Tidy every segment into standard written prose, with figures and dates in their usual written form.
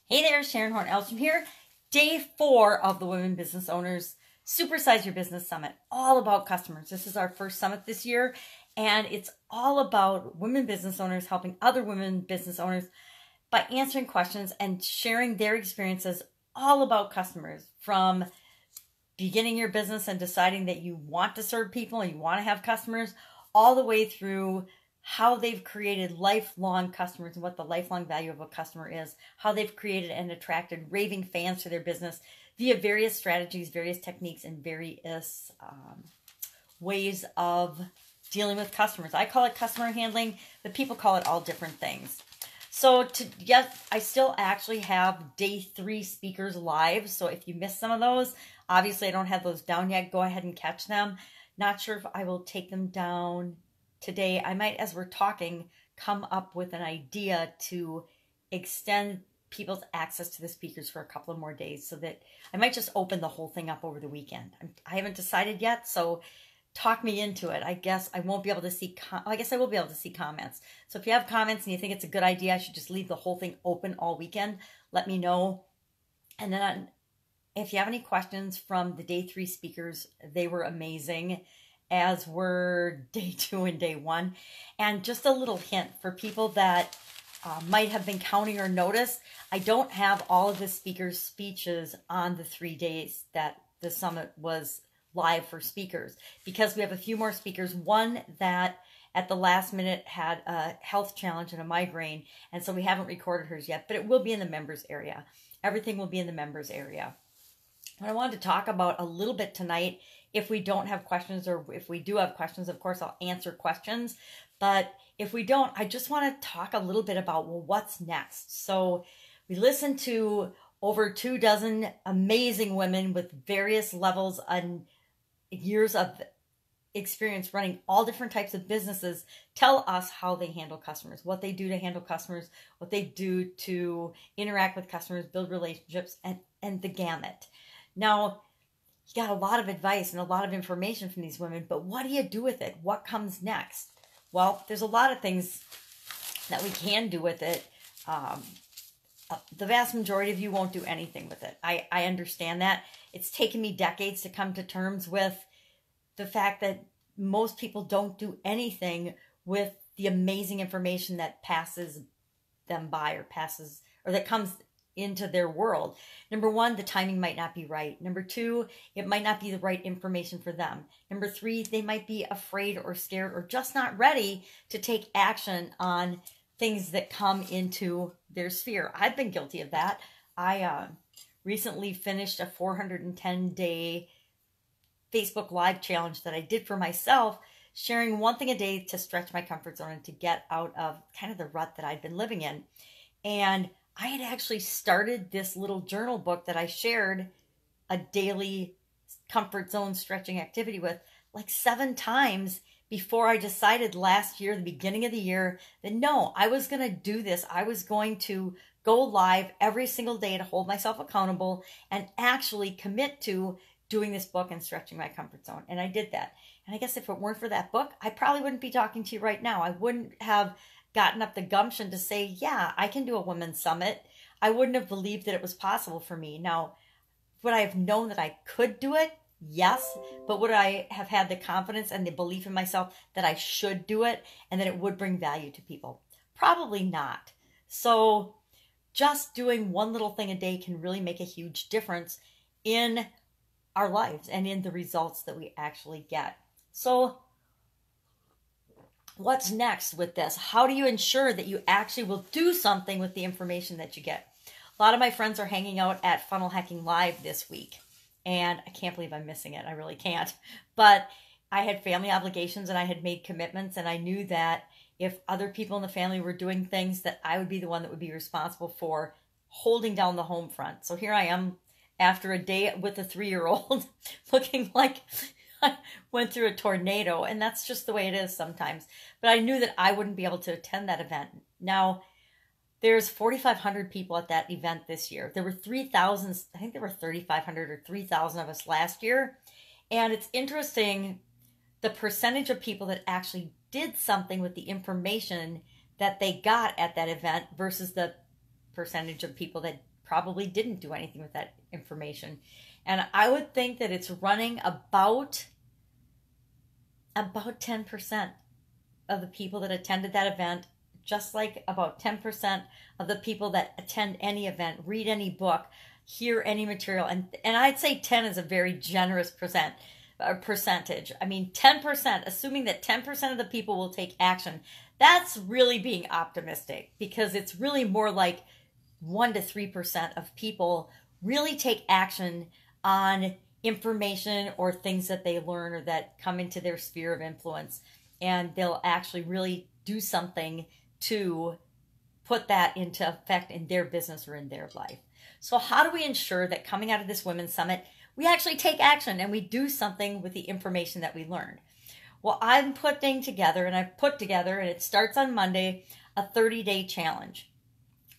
Hey there, Sharon Horne-Ellstrom here. Day 4 of the Women Business Owners Supersize Your Business Summit, all about customers. This is our first summit this year, and it's all about women business owners helping other women business owners by answering questions and sharing their experiences all about customers, from beginning your business and deciding that you want to serve people and you want to have customers, all the way through how they've created lifelong customers and what the lifelong value of a customer is, how they've created and attracted raving fans to their business via various strategies, various techniques, and various ways of dealing with customers. I call it customer handling, but people call it all different things. So yes, I still actually have day 3 speakers live. So if you missed some of those, obviously I don't have those down yet. Go ahead and catch them. Not sure if I will take them down today. I might, as we're talking, come up with an idea to extend people's access to the speakers for a couple of more days, so that I might just open the whole thing up over the weekend. I haven't decided yet, so talk me into it. I guess I won't be able to see, I guess I will be able to see comments. So if you have comments and you think it's a good idea, I should just leave the whole thing open all weekend, let me know. And then if you have any questions from the day 3 speakers, they were amazing, as were day 2 and day 1. And just a little hint for people that might have been counting or noticed, I don't have all of the speakers' speeches on the 3 days that the summit was live for speakers, because we have a few more speakers. One that at the last minute had a health challenge and a migraine, and so we haven't recorded hers yet, but it will be in the members area. Everything will be in the members area. What I wanted to talk about a little bit tonight, if we don't have questions, or if we do have questions, of course, I'll answer questions. But if we don't, I just want to talk a little bit about, well, what's next? So we listened to over 24 amazing women with various levels and years of experience running all different types of businesses tell us how they handle customers, what they do to handle customers, what they do to interact with customers, build relationships, and the gamut. Now, you got a lot of advice and a lot of information from these women, but what do you do with it? What comes next? Well, there's a lot of things that we can do with it. The vast majority of you won't do anything with it. I understand that. It's taken me decades to come to terms with the fact that most people don't do anything with the amazing information that passes them by, or that comes into their world. Number 1, the timing might not be right. Number 2, it might not be the right information for them. Number 3, they might be afraid or scared or just not ready to take action on things that come into their sphere. I've been guilty of that. I recently finished a 410-day Facebook Live challenge that I did for myself, sharing one thing a day to stretch my comfort zone and to get out of kind of the rut that I'd been living in. And I had actually started this little journal book that I shared a daily comfort zone stretching activity with like 7 times before I decided last year, the beginning of the year, that no, I was going to do this. I was going to go live every single day to hold myself accountable and actually commit to doing this book and stretching my comfort zone. And I did that. And I guess if it weren't for that book, I probably wouldn't be talking to you right now. I wouldn't have gotten up the gumption to say, yeah, I can do a women's summit. I wouldn't have believed that it was possible for me. Now, would I have known that I could do it? Yes. But would I have had the confidence and the belief in myself that I should do it and that it would bring value to people? Probably not. So just doing one little thing a day can really make a huge difference in our lives and in the results that we actually get. So what's next with this? How do you ensure that you actually will do something with the information that you get? A lot of my friends are hanging out at Funnel Hacking Live this week, and I can't believe I'm missing it. I really can't. But I had family obligations and I had made commitments, and I knew that if other people in the family were doing things, that I would be the one that would be responsible for holding down the home front. So here I am after a day with a 3-year-old looking like I went through a tornado, and that's just the way it is sometimes. But I knew that I wouldn't be able to attend that event. Now, there's 4,500 people at that event this year. There were 3,000, I think there were 3,500 or 3,000 of us last year. And it's interesting the percentage of people that actually did something with the information that they got at that event versus the percentage of people that probably didn't do anything with that information. And I would think that it's running about 10% of the people that attended that event, just like about 10% of the people that attend any event, read any book, hear any material. And I'd say 10 is a very generous percentage. I mean, 10%, assuming that 10% of the people will take action, that's really being optimistic, because it's really more like 1 to 3% of people really take action on information or things that they learn or that come into their sphere of influence, and they'll actually really do something to put that into effect in their business or in their life. So how do we ensure that coming out of this Women's Summit, we actually take action and we do something with the information that we learned? Well, I've put together, and it starts on Monday, a 30-day challenge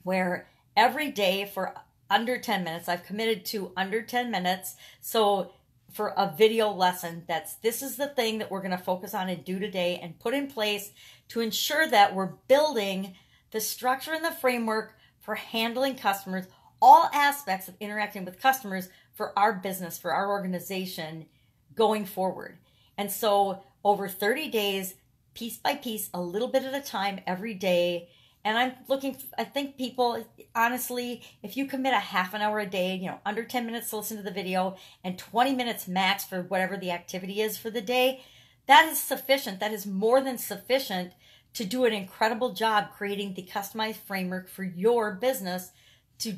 where every day for under 10 minutes, I've committed to under 10 minutes. So for a video lesson, this is the thing that we're going to focus on and do today and put in place to ensure that we're building the structure and the framework for handling customers, all aspects of interacting with customers for our business, for our organization going forward. And so over 30 days, piece by piece, a little bit at a time every day. And I think people, honestly, if you commit a half an hour a day, under 10 minutes to listen to the video and 20 minutes max for whatever the activity is for the day, that is sufficient. That is more than sufficient to do an incredible job creating the customized framework for your business, to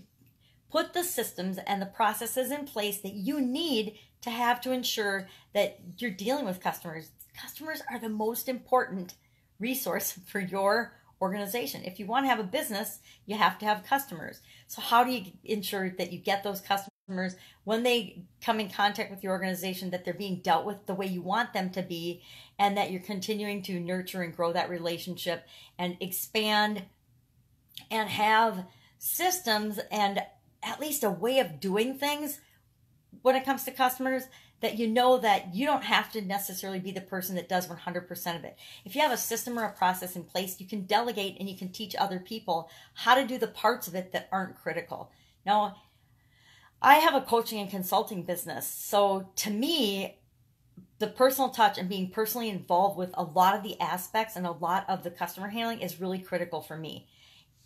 put the systems and the processes in place that you need to have to ensure that you're dealing with customers. Customers are the most important resource for your organization. If you want to have a business, you have to have customers. So how do you ensure that you get those customers when they come in contact with your organization, that they're being dealt with the way you want them to be, and that you're continuing to nurture and grow that relationship and expand and have systems and at least a way of doing things when it comes to customers, that you know that you don't have to necessarily be the person that does 100% of it. If you have a system or a process in place, you can delegate and you can teach other people how to do the parts of it that aren't critical. Now, I have a coaching and consulting business. So to me, the personal touch and being personally involved with a lot of the aspects and a lot of the customer handling is really critical for me.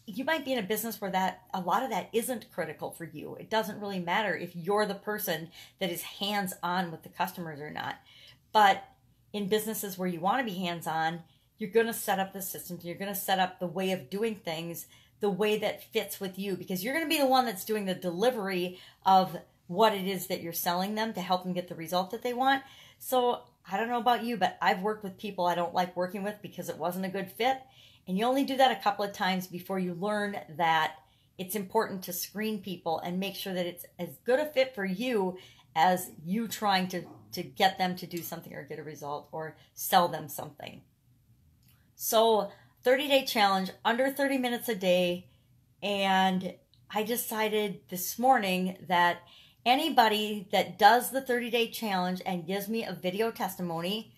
You might be in a business where a lot of that isn't critical for you. It doesn't really matter if you're the person that is hands-on with the customers or not. But in businesses where you want to be hands-on, you're going to set up the systems. You're going to set up the way of doing things the way that fits with you, because you're going to be the one that's doing the delivery of what it is that you're selling them to help them get the result that they want. So I don't know about you, but I've worked with people I don't like working with because it wasn't a good fit. And you only do that a couple of times before you learn that it's important to screen people and make sure that it's as good a fit for you as you trying to get them to do something or get a result or sell them something. So 30-day challenge, under 30 minutes a day. And I decided this morning that anybody that does the 30-day challenge and gives me a video testimony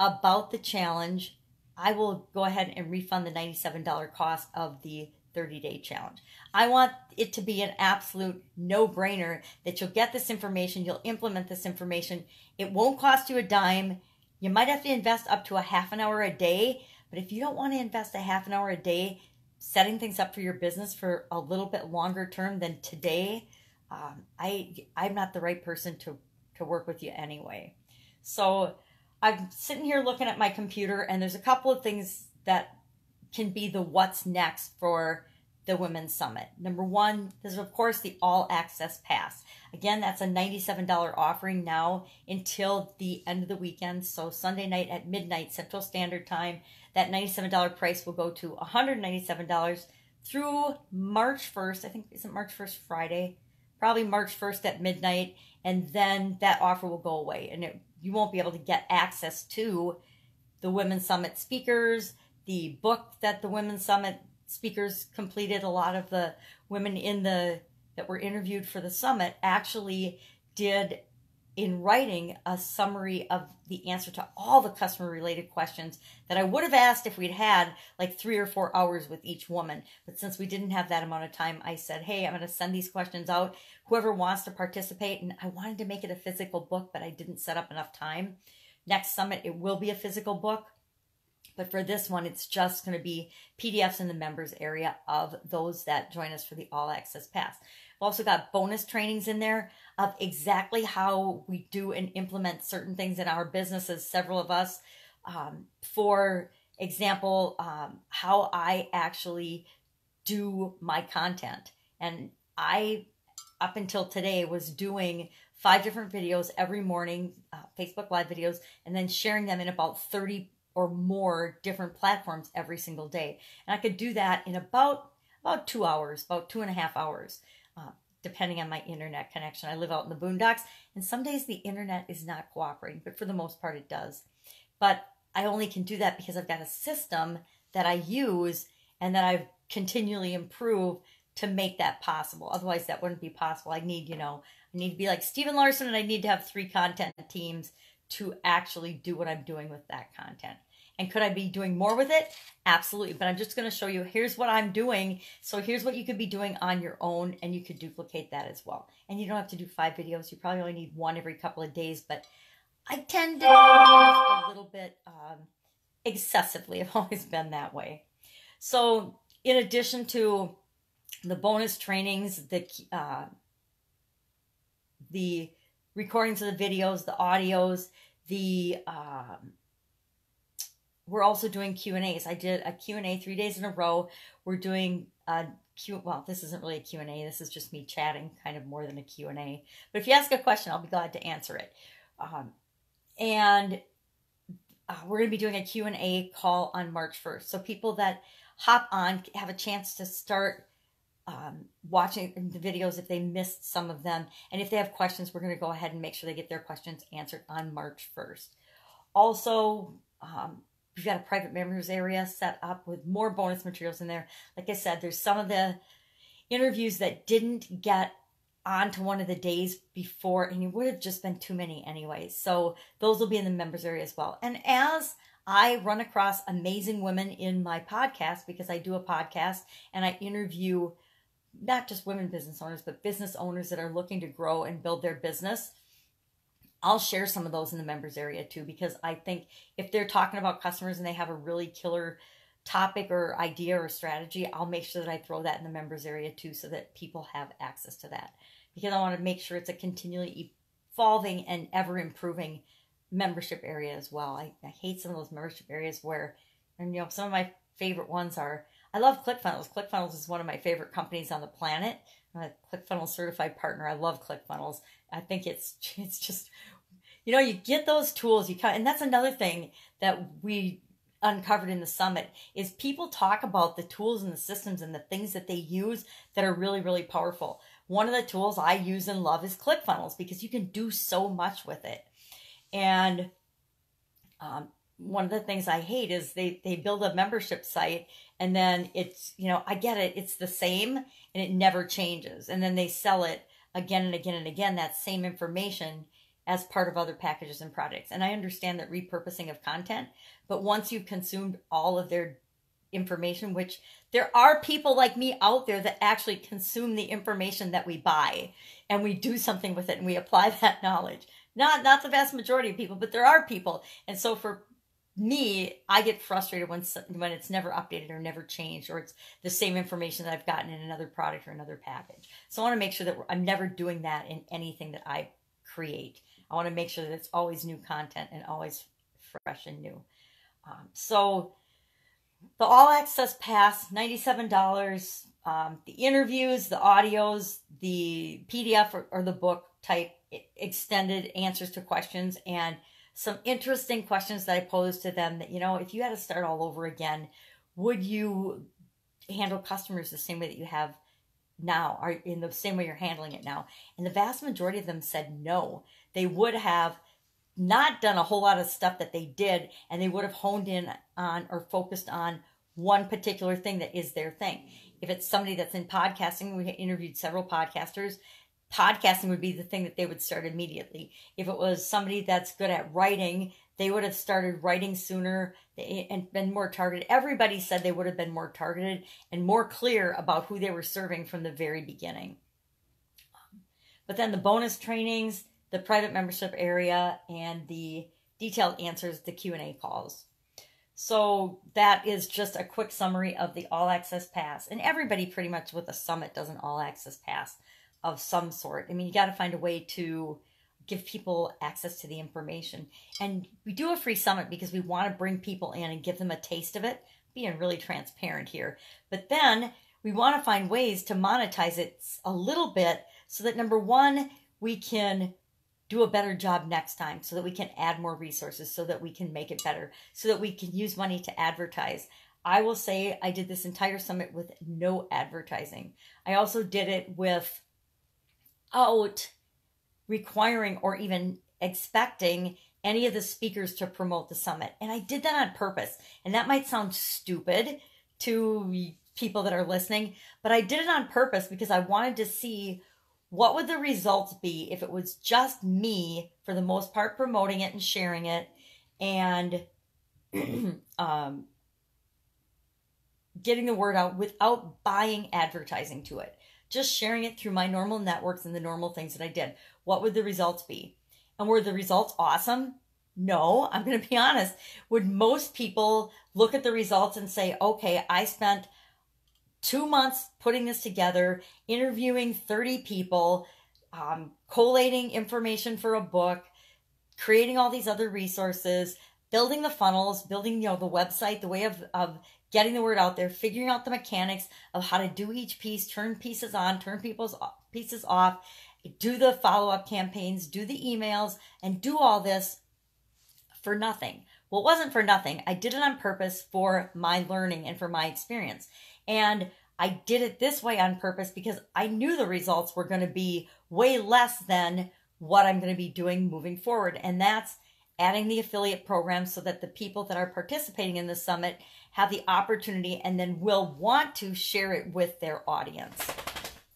about the challenge, I will go ahead and refund the $97 cost of the 30-day challenge. I want it to be an absolute no-brainer that you'll get this information, you'll implement this information. It won't cost you a dime. You might have to invest up to a half an hour a day, but if you don't want to invest a half an hour a day setting things up for your business for a little bit longer term than today, I'm not the right person to work with you anyway. So I'm sitting here looking at my computer, and there's a couple of things that can be the what's next for the Women's Summit. Number one, there's of course the All Access Pass. Again, that's a $97 offering now until the end of the weekend. So Sunday night at midnight Central Standard Time, that $97 price will go to $197 through March 1st. I think, isn't March 1st Friday? Probably March 1st at midnight. And then that offer will go away, and you won't be able to get access to the Women's Summit speakers, the book that the Women's Summit speakers completed. A lot of the women that were interviewed for the summit actually did in writing a summary of the answer to all the customer related questions that I would have asked if we'd had like 3 or 4 hours with each woman. But since we didn't have that amount of time, I said, hey, I'm going to send these questions out. Whoever wants to participate. And I wanted to make it a physical book, but I didn't set up enough time. Next summit, it will be a physical book. But for this one, it's just going to be PDFs in the members area of those that join us for the All Access Pass. We've also got bonus trainings in there of exactly how we do and implement certain things in our businesses, several of us. For example, how I actually do my content. And I, up until today, was doing 5 different videos every morning, Facebook Live videos, and then sharing them in about 30 or more different platforms every single day. And I could do that in about 2 hours, about 2.5 hours, depending on my internet connection. I live out in the boondocks, and some days the internet is not cooperating, but for the most part it does. But I only can do that because I've got a system that I use and that I've continually improved to make that possible. Otherwise that wouldn't be possible. I need to be like Stephen Larson, and I need to have 3 content teams to actually do what I'm doing with that content. And could I be doing more with it? Absolutely. But I'm just going to show you, here's what I'm doing. So here's what you could be doing on your own, and you could duplicate that as well. And you don't have to do 5 videos. You probably only need 1 every couple of days, but I tend to do a little bit excessively. I've always been that way. So in addition to the bonus trainings, the recordings of the videos, the audios, we're also doing Q&As. I did a Q&A 3 days in a row. We're doing well, this isn't really a Q&A. This is just me chatting, kind of more than a Q&A. But if you ask a question, I'll be glad to answer it. We're going to be doing a Q&A call on March 1st. So people that hop on have a chance to start watching the videos if they missed some of them. And if they have questions, we're going to go ahead and make sure they get their questions answered on March 1st. Also, we've got a private members area set up with more bonus materials in there. Like I said, there's some of the interviews that didn't get onto one of the days before, and it would have just been too many anyways. So those will be in the members area as well. And as I run across amazing women in my podcast, because I do a podcast and I interview not just women business owners, but business owners that are looking to grow and build their business, I'll share some of those in the members area too, because I think if they're talking about customers and they have a really killer topic or idea or strategy, I'll make sure that I throw that in the members area too, so that people have access to that, because I want to make sure it's a continually evolving and ever improving membership area as well. I hate some of those membership areas where, and some of my favorite ones are, I love ClickFunnels. ClickFunnels is one of my favorite companies on the planet. I'm a ClickFunnels certified partner. I love ClickFunnels. I think it's just, you get those tools, and that's another thing that we uncovered in the summit, is people talk about the tools and the systems and the things that they use that are really, really powerful. One of the tools I use and love is ClickFunnels, because you can do so much with it. And one of the things I hate is they build a membership site, and then it's, I get it, it's the same and it never changes. And then they sell it again and again and again, that same information as part of other packages and products. And I understand that repurposing of content, but once you've consumed all of their information, which there are people like me out there that actually consume the information that we buy, and we do something with it and we apply that knowledge. Not the vast majority of people, but there are people. And so for me, I get frustrated when it's never updated or never changed, or it's the same information that I've gotten in another product or another package. So I want to make sure that I'm never doing that in anything that I create. I want to make sure that it's always new content and always fresh and new. So the All Access Pass, $97. The interviews, the audios, the PDF or the book type extended answers to questions, and some interesting questions that I posed to them that, if you had to start all over again, would you handle customers the same way that you have now, or in the same way you're handling it now? And the vast majority of them said no. They would have not done a whole lot of stuff that they did, and they would have honed in on or focused on one particular thing that is their thing. If it's somebody that's in podcasting, we interviewed several podcasters, podcasting would be the thing that they would start immediately. If it was somebody that's good at writing, they would have started writing sooner and been more targeted. Everybody said they would have been more targeted and more clear about who they were serving from the very beginning. But then the bonus trainings, the private membership area, and the detailed answers, the Q&A calls. So that is just a quick summary of the All Access Pass. And everybody pretty much with a summit does an All Access Pass of some sort. I mean, you got to find a way to give people access to the information. And we do a free summit because we want to bring people in and give them a taste of it, being really transparent here. But then we want to find ways to monetize it a little bit so that, number one, we can do a better job next time, so that we can add more resources, so that we can make it better, so that we can use money to advertise. I will say I did this entire summit with no advertising. I also did it without requiring or even expecting any of the speakers to promote the summit. And I did that on purpose. And that might sound stupid to people that are listening, but I did it on purpose because I wanted to see what would the results be if it was just me, for the most part, promoting it and sharing it and getting the word out without buying advertising to it. Just sharing it through my normal networks and the normal things that I did. What would the results be? And were the results awesome? No, I'm going to be honest. Would most people look at the results and say, okay, I spent 2 months putting this together, interviewing 30 people, collating information for a book, creating all these other resources, building the funnels, building, the website, the way of getting the word out there, figuring out the mechanics of how to do each piece, turn pieces on, turn people's pieces off, do the follow-up campaigns, do the emails, and do all this for nothing. Well, it wasn't for nothing. I did it on purpose for my learning and for my experience. And I did it this way on purpose because I knew the results were going to be way less than what I'm going to be doing moving forward. And that's adding the affiliate program so that the people that are participating in the summit have the opportunity and then will want to share it with their audience.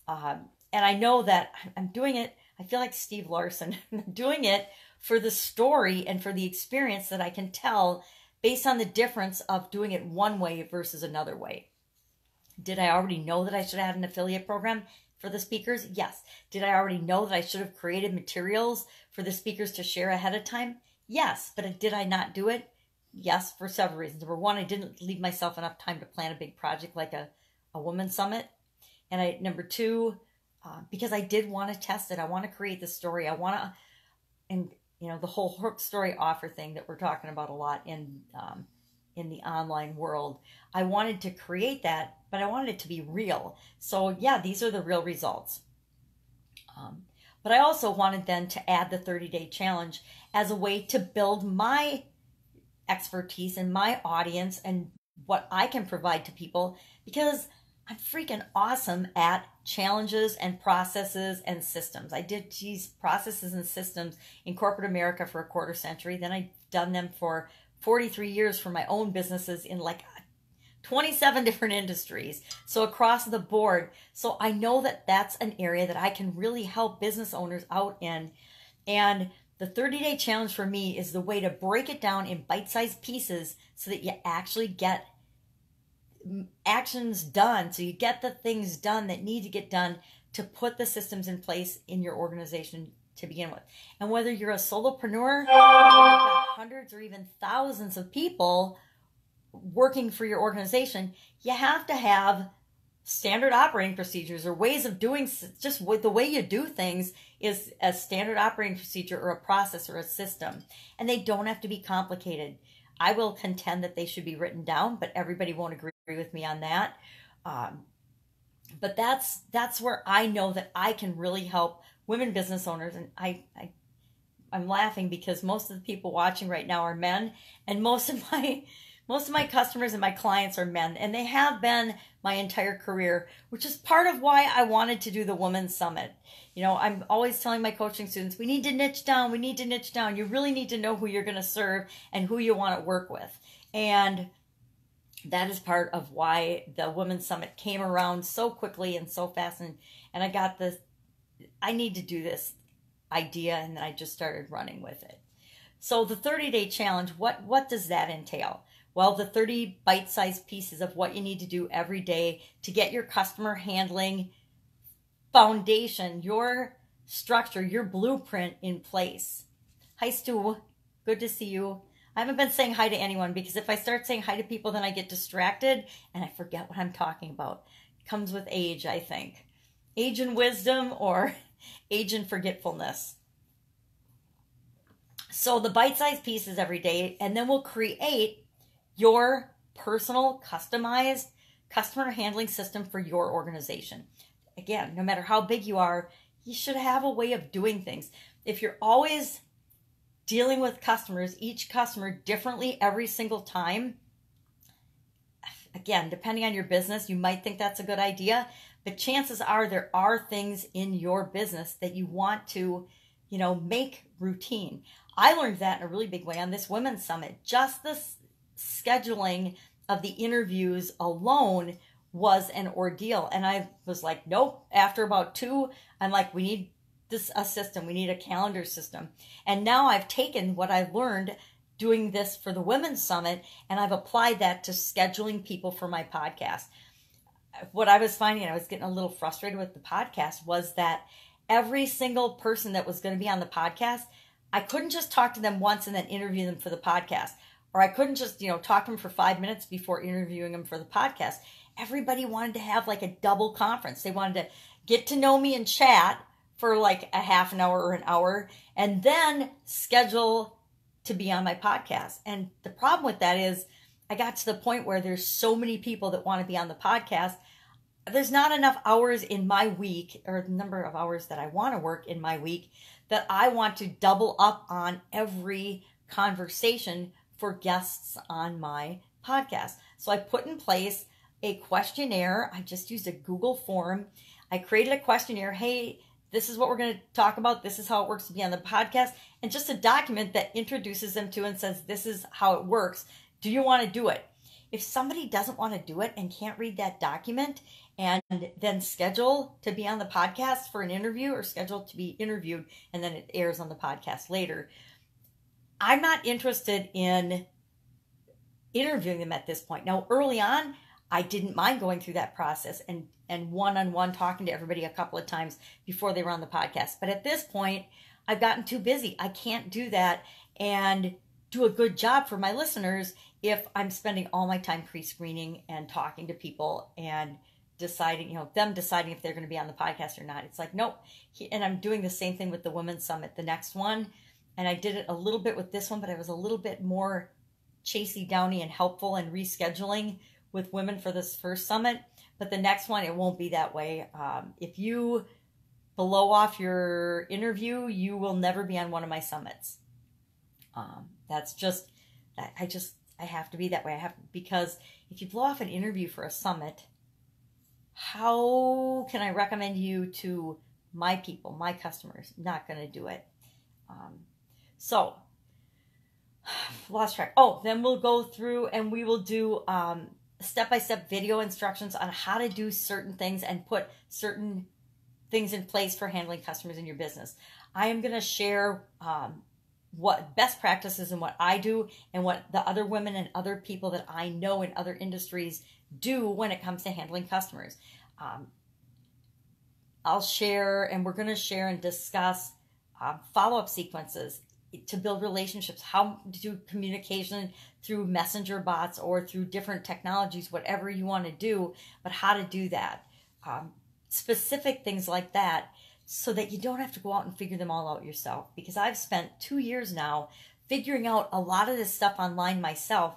And I know that I'm doing it, I feel like Steve Larson, I'm doing it for the story and for the experience that I can tell based on the difference of doing it one way versus another way. Did I already know that I should have an affiliate program for the speakers? Yes. Did I already know that I should have created materials for the speakers to share ahead of time? Yes. But did I not do it? Yes, for several reasons. Number one, I didn't leave myself enough time to plan a big project like a women's summit. And number two, because I did want to test it. I want to create the story. I want to, and the whole hook story offer thing that we're talking about a lot in the online world. I wanted to create that, but I wanted it to be real. So yeah, these are the real results. But I also wanted then to add the 30-day challenge as a way to build my expertise and my audience and what I can provide to people, because I'm freaking awesome at challenges and processes and systems. I did these processes and systems in corporate America for a quarter century. Then I've done them for 43 years for my own businesses in like 27 different industries. So across the board. So I know that that's an area that I can really help business owners out in. And the 30-day challenge for me is the way to break it down in bite-sized pieces so that you actually get actions done. So you get the things done that need to get done to put the systems in place in your organization to begin with. And whether you're a solopreneur or you've got hundreds or even thousands of people working for your organization, you have to have standard operating procedures or ways of doing, just the way you do things is a standard operating procedure or a process or a system. And they don't have to be complicated. I will contend that they should be written down, but everybody won't agree with me on that. But that's where I know that I can really help women business owners. And I'm laughing because most of the people watching right now are men, and most of my customers and my clients are men, and they have been my entire career, which is part of why I wanted to do the Women's Summit. I'm always telling my coaching students, we need to niche down. We need to niche down. You really need to know who you're going to serve and who you want to work with. And that is part of why the Women's Summit came around so quickly and so fast. And I got I need to do this idea, and then I just started running with it. So the 30-day challenge, what does that entail? Well, the 30 bite-sized pieces of what you need to do every day to get your customer handling foundation, your structure, your blueprint in place. Hi, Stu. Good to see you. I haven't been saying hi to anyone because if I start saying hi to people, then I get distracted and I forget what I'm talking about. It comes with age, I think. Age and wisdom, or age and forgetfulness. So the bite-sized pieces every day, and then we'll create your personal, customized customer handling system for your organization. Again, no matter how big you are, you should have a way of doing things. If you're always dealing with customers, each customer differently every single time, again, depending on your business, you might think that's a good idea, but chances are there are things in your business that you want to, make routine. I learned that in a really big way on this Women's Summit. Just the scheduling of the interviews alone was an ordeal. And I was like, nope. After about 2, I'm like, we need a system. We need a calendar system. And now I've taken what I've learned doing this for the Women's Summit, and I've applied that to scheduling people for my podcast. What I was finding, I was getting a little frustrated with the podcast, was that every single person that was going to be on the podcast, I couldn't just talk to them once and then interview them for the podcast. Or I couldn't just, talk to them for 5 minutes before interviewing them for the podcast. Everybody wanted to have like a double conference. They wanted to get to know me and chat for like a half an hour or an hour, and then schedule to be on my podcast. And the problem with that is I got to the point where there's so many people that want to be on the podcast. There's not enough hours in my week, or the number of hours that I want to work in my week, that I want to double up on every conversation for guests on my podcast. So I put in place a questionnaire. I just used a Google form. I created a questionnaire. Hey, this is what we're going to talk about. This is how it works to be on the podcast. And just a document that introduces them to and says, this is how it works. Do you want to do it? If somebody doesn't want to do it and can't read that document and then schedule to be on the podcast for an interview, or schedule to be interviewed and then it airs on the podcast later, I'm not interested in interviewing them at this point. Now, early on, I didn't mind going through that process and one-on-one talking to everybody a couple of times before they were on the podcast. But at this point, I've gotten too busy. I can't do that and do a good job for my listeners if I'm spending all my time pre-screening and talking to people and deciding, them deciding if they're going to be on the podcast or not. It's like, nope. And I'm doing the same thing with the Women's Summit, the next one. And I did it a little bit with this one, but I was a little bit more chasey downy and helpful and rescheduling with women for this first summit. But the next one, it won't be that way. If you blow off your interview, you will never be on one of my summits. That's just, I have to be that way. Because if you blow off an interview for a summit, how can I recommend you to my people, my customers? Not going to do it. So, lost track. Oh, then we'll go through and we will do step-by-step video instructions on how to do certain things and put certain things in place for handling customers in your business. I am going to share what best practices and what I do and what the other women and other people that I know in other industries do when it comes to handling customers. I'll share, and we're going to share and discuss follow-up sequences to build relationships, how to do communication through messenger bots or through different technologies, whatever you want to do, but how to do that. Specific things like that, so that you don't have to go out and figure them all out yourself. Because I've spent 2 years now figuring out a lot of this stuff online myself,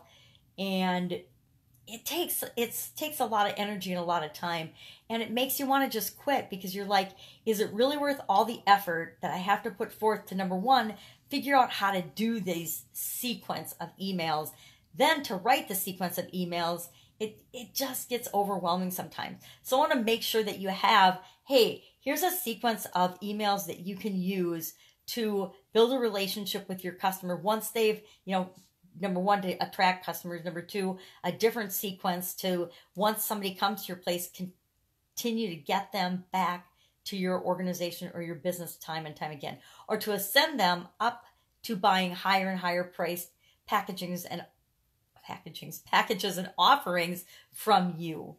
and it takes a lot of energy and a lot of time, and it makes you want to just quit, because you're like, is it really worth all the effort that I have to put forth to, number one, figure out how to do these sequence of emails, then to write the sequence of emails? It just gets overwhelming sometimes. So I want to make sure that you have, hey, here's a sequence of emails that you can use to build a relationship with your customer once they've, number one, to attract customers. Number two, a different sequence to, once somebody comes to your place, continue to get them back to your organization or your business time and time again, or to ascend them up to buying higher and higher priced packages and offerings from you.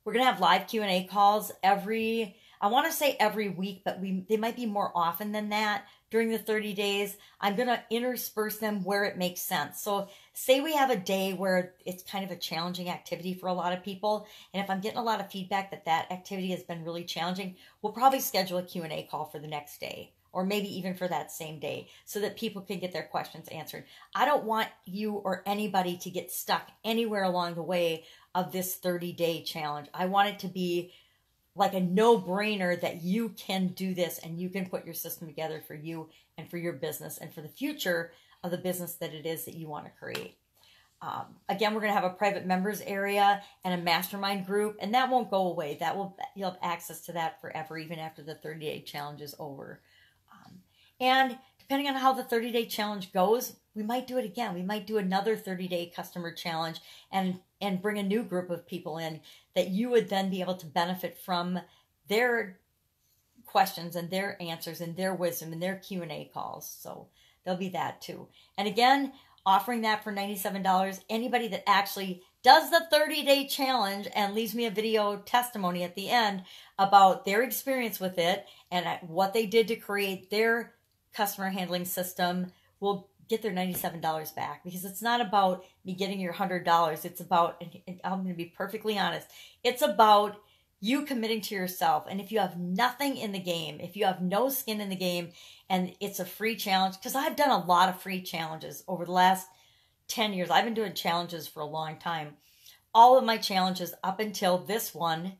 We're going to have live Q&A calls I want to say every week, but they might be more often than that during the 30 days. I'm going to intersperse them where it makes sense. So say we have a day where it's kind of a challenging activity for a lot of people. And if I'm getting a lot of feedback that activity has been really challenging, we'll probably schedule a Q&A call for the next day, or maybe even for that same day, so that people can get their questions answered. I don't want you or anybody to get stuck anywhere along the way of this 30-day challenge. I want it to be like a no-brainer that you can do this and you can put your system together for you and for your business and for the future of the business that it is that you want to create. Again, we're going to have a private members area and a mastermind group, and that won't go away. You'll have access to that forever, even after the 30-day challenge is over. And depending on how the 30-day challenge goes, we might do it again. We might do another 30-day customer challenge and bring a new group of people in that you would then be able to benefit from their questions and their answers and their wisdom and their Q&A calls. So there'll be that too. And again, offering that for $97. Anybody that actually does the 30-day challenge and leaves me a video testimony at the end about their experience with it and what they did to create their customer handling system will get their $97 back, because it's not about me getting your $100. It's about, and I'm going to be perfectly honest, it's about you committing to yourself. And if you have nothing in the game, if you have no skin in the game, and it's a free challenge, because I've done a lot of free challenges over the last 10 years. I've been doing challenges for a long time. All of my challenges up until this one,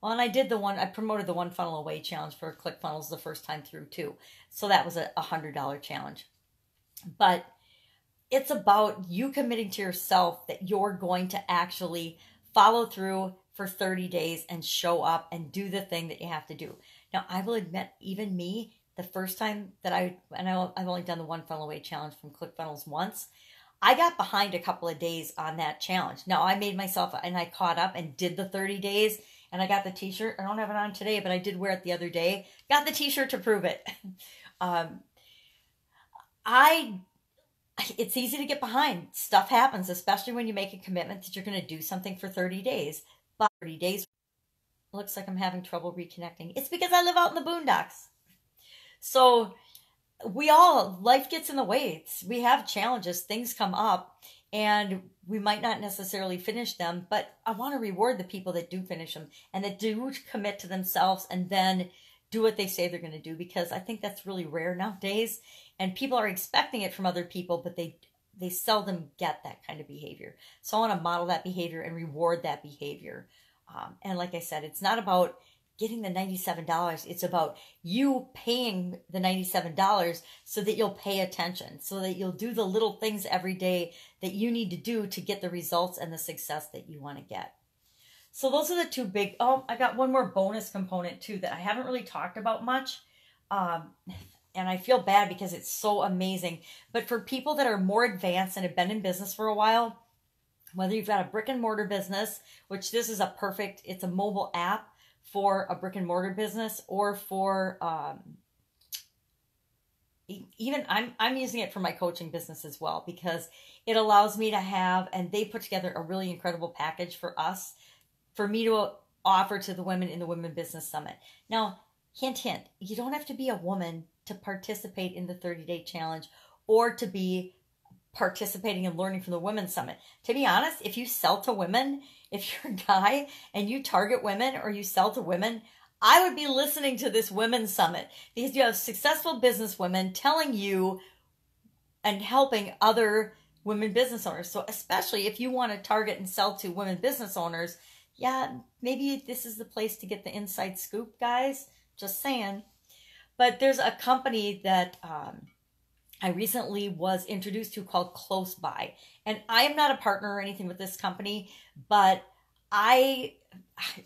well, and I promoted the One Funnel Away challenge for ClickFunnels the first time through too. So that was a $100 challenge. But it's about you committing to yourself that you're going to actually follow through for 30 days and show up and do the thing that you have to do. Now, I will admit, even me, the first time that I've only done the One Funnel Away challenge from ClickFunnels once, I got behind a couple of days on that challenge. Now, I made myself, and I caught up and did the 30 days, and I got the t-shirt. I don't have it on today, but I did wear it the other day. Got the t-shirt to prove it. It's easy to get behind. Stuff happens, especially when you make a commitment that you're going to do something for 30 days. But 30 days, looks like I'm having trouble reconnecting. It's because I live out in the boondocks. So life gets in the way. We have challenges, things come up, and we might not necessarily finish them, but I want to reward the people that do finish them and that do commit to themselves and then do what they say they're going to do, because I think that's really rare nowadays. And people are expecting it from other people, but they seldom get that kind of behavior. So I want to model that behavior and reward that behavior. And like I said, it's not about getting the $97. It's about you paying the $97 so that you'll pay attention, so that you'll do the little things every day that you need to do to get the results and the success that you want to get. So those are the two big, I got one more bonus component too that I haven't really talked about much. And I feel bad because it's so amazing. But for people that are more advanced and have been in business for a while, whether you've got a brick and mortar business, which this is it's a mobile app for a brick and mortar business, or for even I'm using it for my coaching business as well, because it allows me to have, and they put together a really incredible package for me to offer to the women in the Women Business Summit. Now, hint, hint, you don't have to be a woman to participate in the 30-day challenge or to be participating and learning from the Women's Summit. To be honest, if you sell to women, if you're a guy and you target women or you sell to women, I would be listening to this Women's Summit, because you have successful business women telling you and helping other women business owners. So especially if you want to target and sell to women business owners, yeah, maybe this is the place to get the inside scoop, guys. Just saying. But there's a company that I recently was introduced to called Close By. And I am not a partner or anything with this company, but I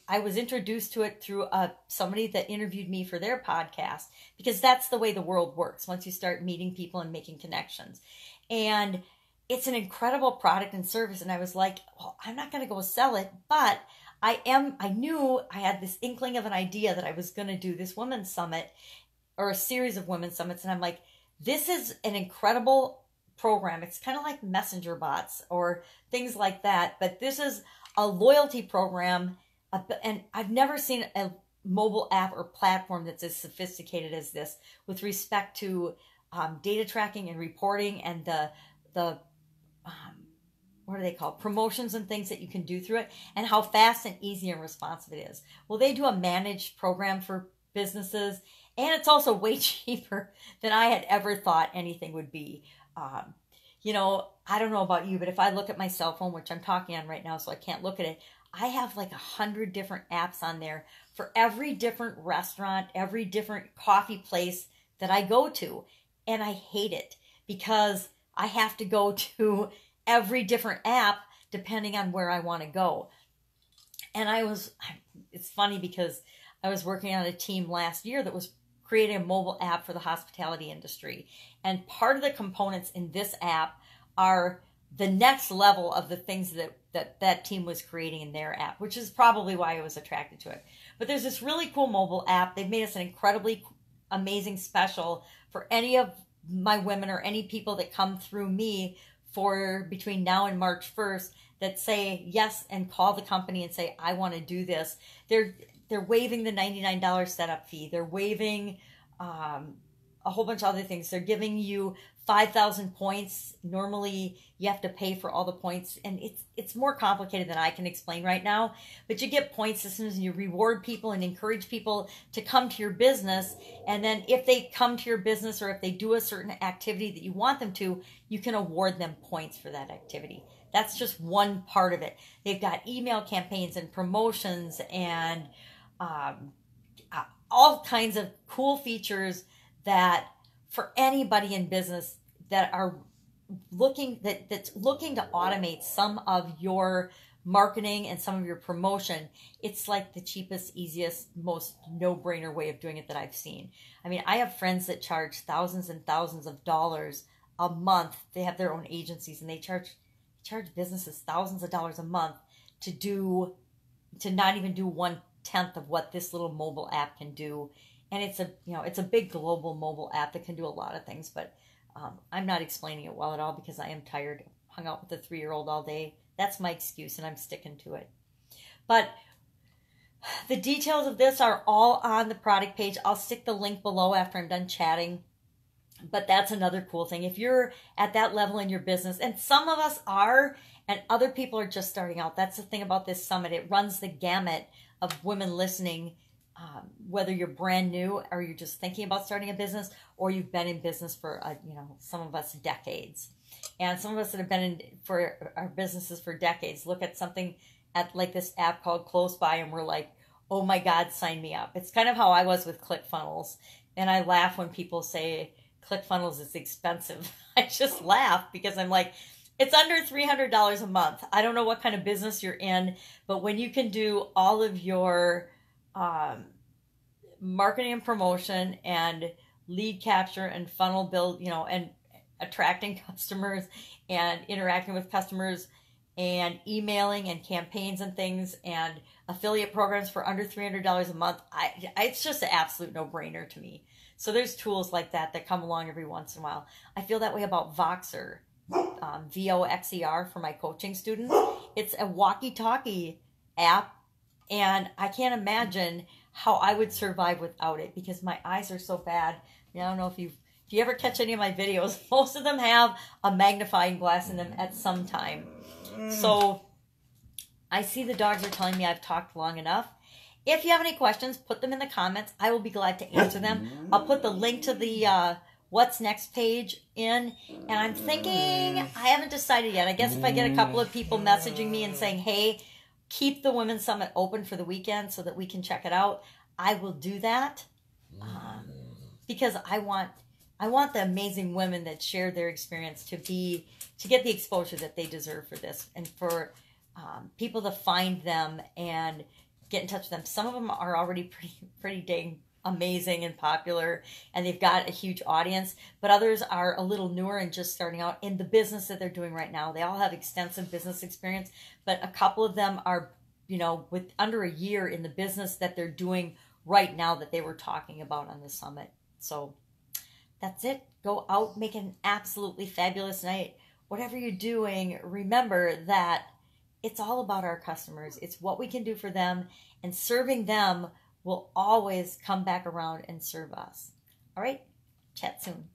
was introduced to it through somebody that interviewed me for their podcast, because that's the way the world works once you start meeting people and making connections. And it's an incredible product and service. And I was like, well, I'm not going to go sell it, but I knew I had this inkling of an idea that I was going to do this women's summit or a series of women's summits. And I'm like, this is an incredible program. It's kind of like messenger bots or things like that. But this is a loyalty program. And I've never seen a mobile app or platform that's as sophisticated as this with respect to data tracking and reporting and the what are they called? Promotions and things that you can do through it, and how fast and easy and responsive it is. Well, they do a managed program for businesses, and it's also way cheaper than I had ever thought anything would be. You know, I don't know about you, but if I look at my cell phone, which I'm talking on right now, so I can't look at it, I have like 100 different apps on there for every different restaurant, every different coffee place that I go to. And I hate it because I have to go to every different app depending on where I want to go. And it's funny because I was working on a team last year that was creating a mobile app for the hospitality industry. And part of the components in this app are the next level of the things that team was creating in their app, which is probably why I was attracted to it. But there's this really cool mobile app. They've made us an incredibly amazing special for any of my women or any people that come through me for between now and March 1st that say yes and call the company and say, I want to do this. They're waiving the $99 setup fee. They're waiving a whole bunch of other things. They're giving you 5,000 points. Normally you have to pay for all the points, and it's more complicated than I can explain right now, but you get point systems and you reward people and encourage people to come to your business. And then if they come to your business or if they do a certain activity that you want them to, you can award them points for that activity. That's just one part of it. They've got email campaigns and promotions and all kinds of cool features that for anybody in business that are that's looking to automate some of your marketing and some of your promotion, it's like the cheapest, easiest, most no-brainer way of doing it that I've seen. I mean, I have friends that charge thousands and thousands of dollars a month. They have their own agencies and they charge businesses thousands of dollars a month to not even do 1/10 of what this little mobile app can do. And it's a big global mobile app that can do a lot of things, but I'm not explaining it well at all because I am tired. Hung out with a 3-year-old all day. That's my excuse, and I'm sticking to it. But the details of this are all on the product page. I'll stick the link below after I'm done chatting. But that's another cool thing. If you're at that level in your business, and some of us are, and other people are just starting out. That's the thing about this summit. It runs the gamut of women listening. Whether you're brand new or you're just thinking about starting a business, or you've been in business for, some of us decades. And some of us that have been in for our businesses for decades look at something at like this app called Close By and we're like, oh my God, sign me up. It's kind of how I was with ClickFunnels. And I laugh when people say ClickFunnels is expensive. I just laugh because I'm like, it's under $300 a month. I don't know what kind of business you're in, but when you can do all of your marketing and promotion and lead capture and funnel build, and attracting customers and interacting with customers and emailing and campaigns and things and affiliate programs for under $300 a month, it's just an absolute no-brainer to me. So there's tools like that come along every once in a while. I feel that way about Voxer, Voxer for my coaching students. It's a walkie-talkie app, and I can't imagine how I would survive without it because my eyes are so bad. I don't know if you ever catch any of my videos, most of them have a magnifying glass in them at some time. So I see the dogs are telling me I've talked long enough. If you have any questions, put them in the comments. I will be glad to answer them. I'll put the link to the What's Next page in. And I'm thinking, I haven't decided yet. I guess if I get a couple of people messaging me and saying, hey, keep the Women's Summit open for the weekend so that we can check it out, I will do that. Because I want the amazing women that share their experience to get the exposure that they deserve for this, and for people to find them and get in touch with them. Some of them are already pretty dang amazing and popular, and they've got a huge audience, but others are a little newer and just starting out in the business that they're doing right now. They all have extensive business experience, but a couple of them are with under a year in the business that they're doing right now that they were talking about on the summit. So that's it. Go out, make an absolutely fabulous night. Whatever you're doing, remember that it's all about our customers. It's what we can do for them, and serving them will always come back around and serve us. All right, chat soon.